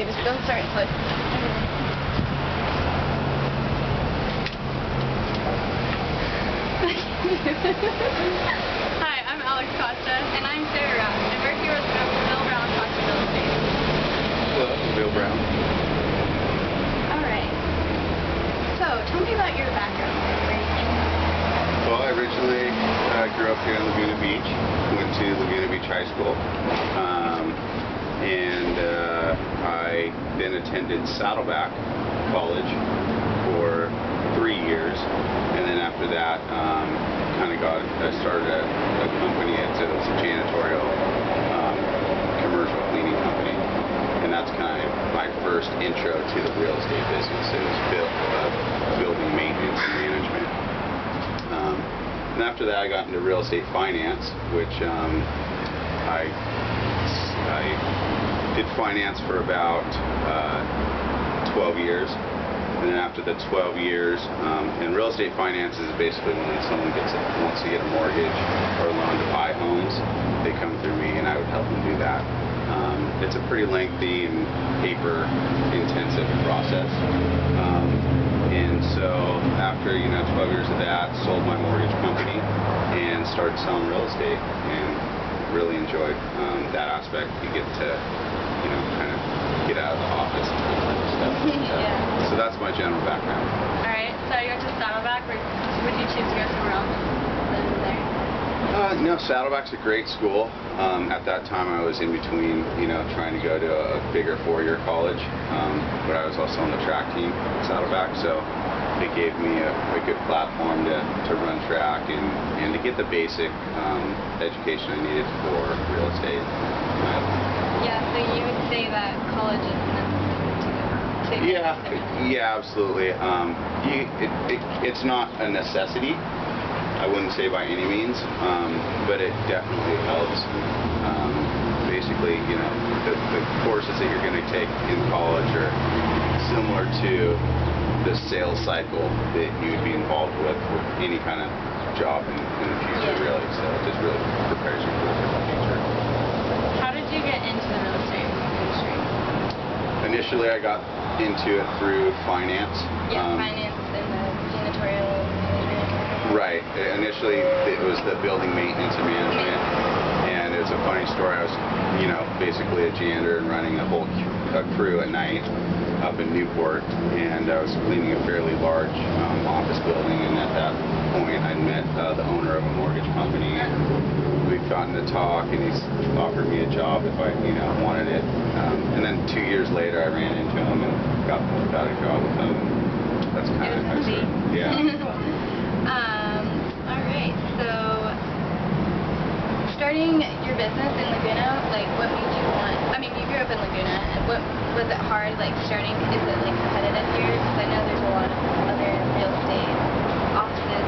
just don't start until I... Hi, I'm Alex Costa. And I'm Sarah, and we're here with Bill Brown Costa Real Estate. Hello, Bill Brown. Alright. So, tell me about your background. Where you came from. Well, I originally grew up here in Laguna Beach. Went to Laguna Beach High School. I then attended Saddleback College for 3 years. And then after that, I started a company. It was a janitorial commercial cleaning company. And that's kind of my first intro to the real estate business. It was building maintenance and management. And after that, I got into real estate finance, which I did finance for about 12 years. And then after the 12 years, and real estate finance is basically when someone wants to get a mortgage or a loan to buy homes, they come through me and I would help them do that. It's a pretty lengthy and paper-intensive process. And so after 12 years of that, sold my mortgage company and started selling real estate, and really enjoyed that aspect. You get to kind of get out of the office and that type of stuff. Yeah. So that's my general background. Alright, so you went to Saddleback. Would you choose to go somewhere else than there? No, Saddleback's a great school. At that time I was in between, trying to go to a bigger 4-year college, but I was also on the track team at Saddleback, so it gave me a good platform to run track and to get the basic education I needed for real estate. Yeah, so you would say that college is necessary to Yeah, absolutely. It's not a necessity. I wouldn't say by any means, but it definitely helps. Basically, the courses that you're going to take in college are similar to the sales cycle that you would be involved with any kind of job in the future, really. So it just really prepares you for the future. How did you get into the real estate industry? Initially, I got into it through finance. Yeah, finance and the janitorial management. Right. Initially, it was the building maintenance and management, and it's a funny story. I was, basically a janitor and running a crew at night up in Newport, and I was cleaning a fairly large office building, and at that point, I met the owner of a mortgage company, and we'd gotten to talk, and he's offered me a job if I, wanted it. And then 2 years later, I ran into him and got a job with him. That's kind of how I started. Yeah. Alright, so starting your business in Laguna, what made you want, you grew up in Laguna, and what was it hard, starting, is it competitive here? Because I know there's a lot of other real estate offices,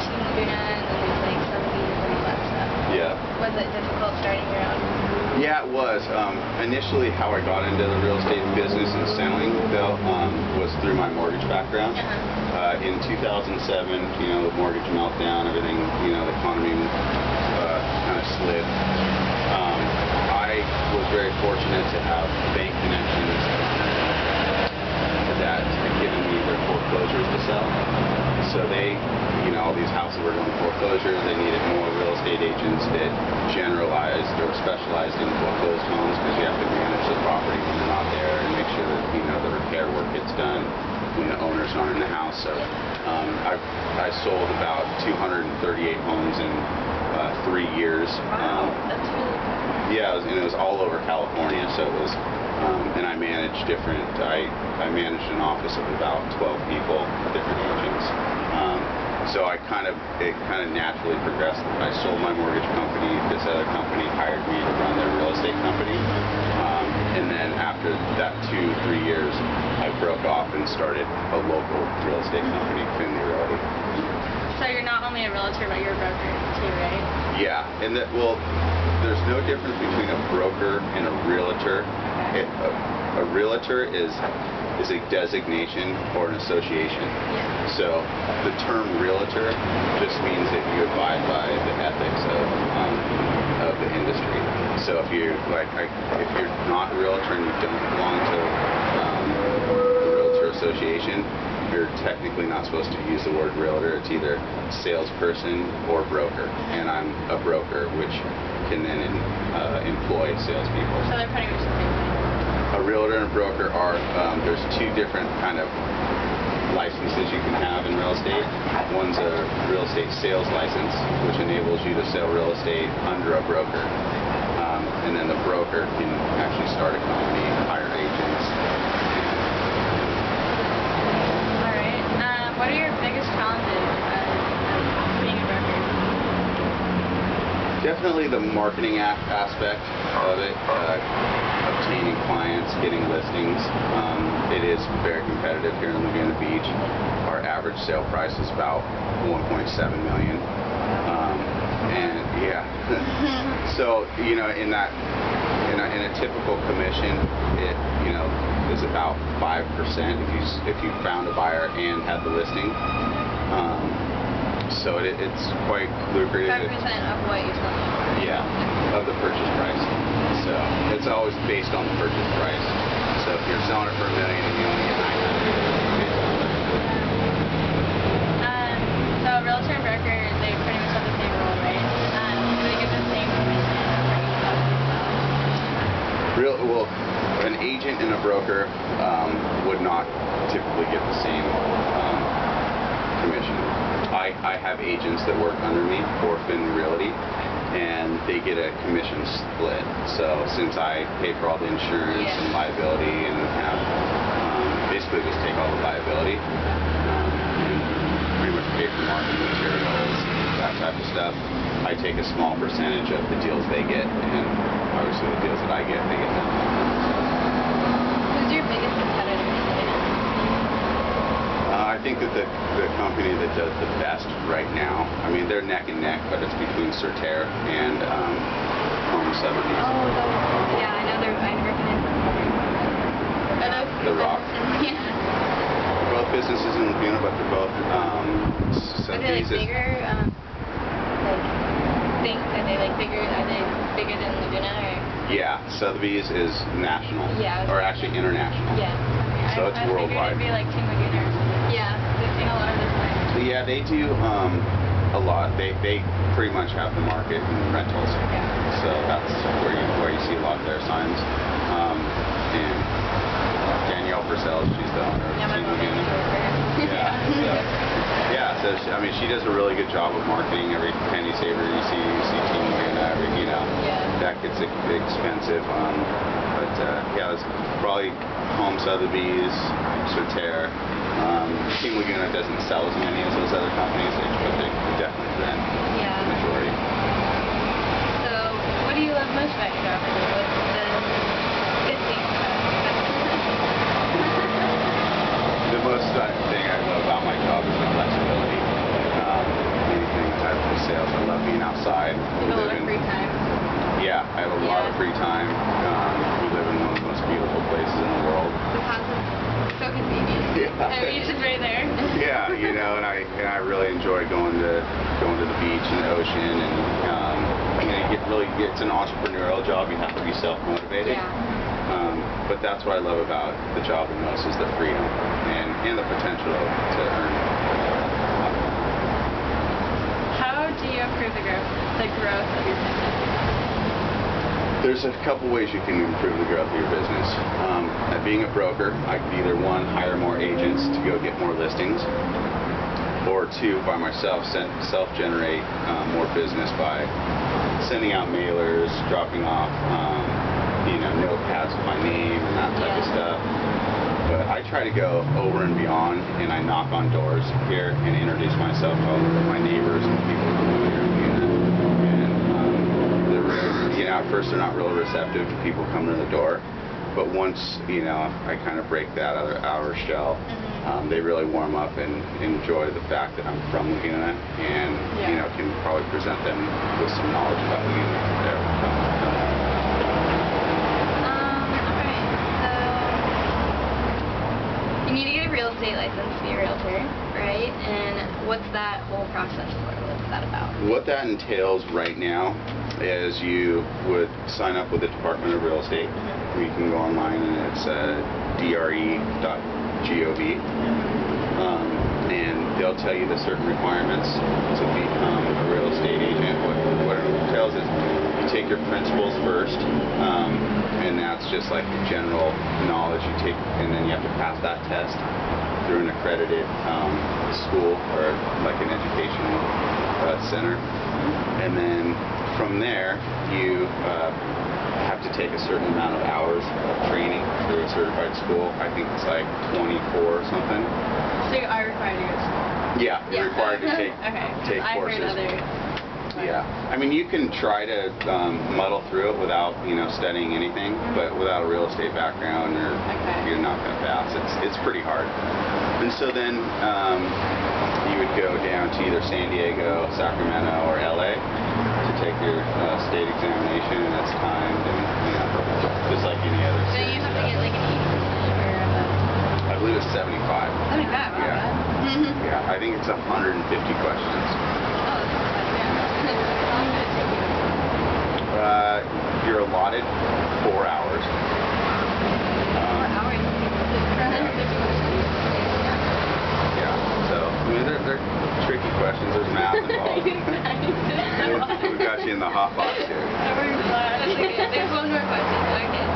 Team Laguna, and then there's Sotheby's and all that stuff. Yeah. Was it difficult starting your own? Yeah, it was. Initially, how I got into the real estate business and selling, though, was through my mortgage background. In 2007, the mortgage meltdown, everything, the economy kind of slid. I was very fortunate to have bank connections that had given me their foreclosures to sell. So they, all these houses were going foreclosure. They needed more real estate agents that generalized or specialized in foreclosed homes, because you have to manage the property when they're not there and make sure that the repair work gets done when the owners aren't in the house. So I sold about 238 homes in 3 years. Wow, that's really cool. Yeah, it was all over California. So it was, and I managed I managed an office of about 12 people, different agents. So it kind of naturally progressed. I sold my mortgage company. This other company hired me to run their real estate company. And then after that 2-3 years, I broke off and started a local real estate company, Finley Realty. So you're not only a realtor, but you're a broker too, right? Yeah, and there's no difference between a broker and a realtor. A realtor is a designation or an association. Yeah. So the term realtor just means that you abide by the ethics of the industry. So if you're not a realtor and you don't belong to association, you're technically not supposed to use the word realtor. It's either salesperson or broker, and I'm a broker, which can then employ salespeople. So they're pretty much the same thing. A realtor and a broker are, there's two different kind of licenses you can have in real estate. One's a real estate sales license, which enables you to sell real estate under a broker. And then the broker can actually start a company, hire agents. All right. What are your biggest challenges being a broker? Definitely the marketing aspect of it, obtaining clients, getting listings. It is very competitive here in Laguna Beach. Our average sale price is about $1.7 million. And yeah, so in a typical commission, it is about 5% if you found a buyer and had the listing. So it's quite lucrative. 5% of what you're selling for. Yeah, of the purchase price. So it's always based on the purchase price. So if you're selling it for $1 million and you only get $900, So realtor and broker, they pretty much have the same role, right? Do they get the same commission for each of well, an agent and a broker would not typically get the same commission. I have agents that work under me for Fin Realty, and they get a commission split. So since I pay for all the insurance and liability and have basically just take all the liability, and pretty much pay for marketing materials, that type of stuff, I take a small percentage of the deals they get, and obviously the deals that I get, they get them. Who's your biggest competitor? I think that the company that does the best right now, I mean, they're neck and neck, but it's between Certere and Home Sotheby's. Oh, yeah, I know I recognize them. Are those The Rock. Yeah. They're both businesses in Laguna, but they're both Are they like bigger? Are they bigger than Laguna? Or? Yeah, Sotheby's is national, or actually international. Yeah. So it's worldwide. I figured it'd be like Team Laguna or something. Yeah, they've seen a lot of this one. Yeah, they do a lot. They pretty much have the market in rentals. Okay. So that's where you see a lot of their signs. And Danielle Purcell, she's the owner of Team Laguna. So she does a really good job of marketing. Every penny saver you see Team Laguna. That gets expensive. But it's probably Home Sotheby's, Certere. Team Laguna doesn't sell as many as those other companies, but they definitely rent the majority. So, what do you love most about your job? What's the good thing about it? The most thing I love about my job is the flexibility. Anything type of sales, I love being outside. You have a lot of free time. Yeah, I have a lot of free time. We live in one of the most beautiful places in the world. The house is so convenient. The beach is right there. Yeah, and I really enjoy going to the beach and the ocean, and it's an entrepreneurial job. You have to be self-motivated. But that's what I love about the job the most is the freedom and the potential to earn. How do you improve the growth of your business? There's a couple ways you can improve the growth of your business. Being a broker, I could either one, hire more agents to go get more listings, or two, by myself, self-generate more business by sending out mailers, dropping off notepads with my name and that type of stuff. But I try to go over and beyond, and I knock on doors here and introduce myself to all of my neighbors and people who live here in Laguna. And at first they're not real receptive to people coming to the door, but once I kind of break that outer shell, they really warm up and enjoy the fact that I'm from Laguna, and can probably present them with some knowledge about Laguna. You need to get a real estate license to be a realtor, right? And what's that whole process for? What's that about? What that entails right now is you would sign up with the Department of Real Estate. You can go online and it's DRE.gov. G-O-V. And they'll tell you the certain requirements to become a real estate agent. What it entails is you take your principles first, and that's just like the general knowledge you take, and then you have to pass that test through an accredited school or like an educational center. And then from there, you have to take a certain amount of hours of training through a certified school. I think it's like 24 or something. So you are required to go to school? Yeah, you're required to take okay. courses. I've heard other. Yeah, I mean you can try to muddle through it without studying anything, but without a real estate background, you're not going to pass. It's pretty hard. And so then you would go down to either San Diego, Sacramento, or LA to take your state examination, and it's timed, and just like any other. So you have to get like an 80% or a... I believe it's 75. 75. Yeah. Yeah, I think it's 150 questions. You're allotted 4 hours. 4 hours? Yeah, so, I mean, they're tricky questions. There's math involved. We got you in the hot box here. There's one more question. Okay.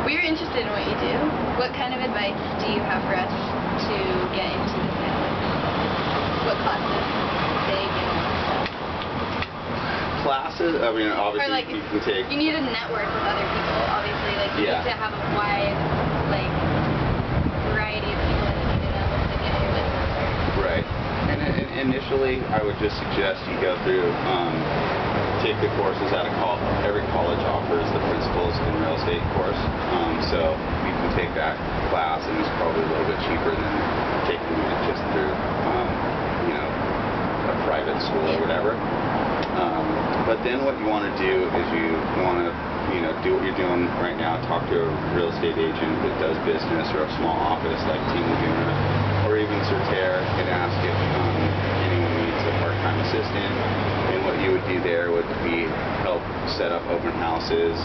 We're interested in what you do. What kind of advice do you have for us to get into the field? What classes they give? Classes, I mean, obviously Or like, you can take... You need to network with other people, obviously. Like, you need to have a wide, like, variety of people that you need to know to get your business started. Right. And initially, I would just suggest you go through, take the courses at a college. Every college offers the principles in real estate course. So you can take that class, and it's probably a little bit cheaper than taking it just through, a private school or whatever. But then what you want to do is you want to, do what you're doing right now. Talk to a real estate agent that does business or a small office like Team Laguna or even Certere, and ask if anyone needs a part-time assistant. And what you would do there would be help set up open houses,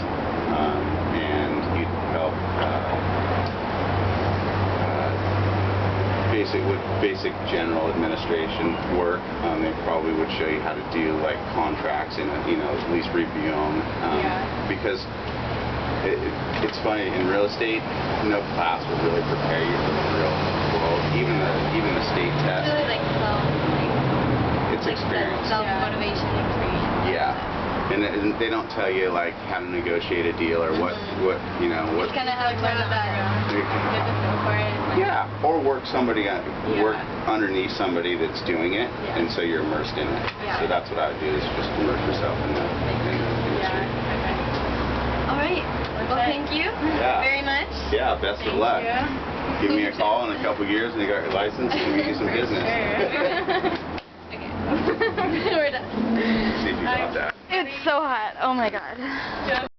and you'd help basic general administration work. They probably would show you how to do like contracts and at least review them. Because it's funny, in real estate, no class will really prepare you for the real world. Even the state test. It's really like it's experience. Self-motivation experience. Yeah. And they don't tell you like how to negotiate a deal or what It's kind of how to learn that. Get the feel for it. Yeah, or work underneath somebody that's doing it, and so you're immersed in it. So that's what I would do, is just immerse yourself in the industry. All right. Well, thank you very much. Yeah, best of luck. Give me a call in a couple years and you got your license, and we'll get you some business. Okay. We're done. See if you got that. It's so hot. Oh my god.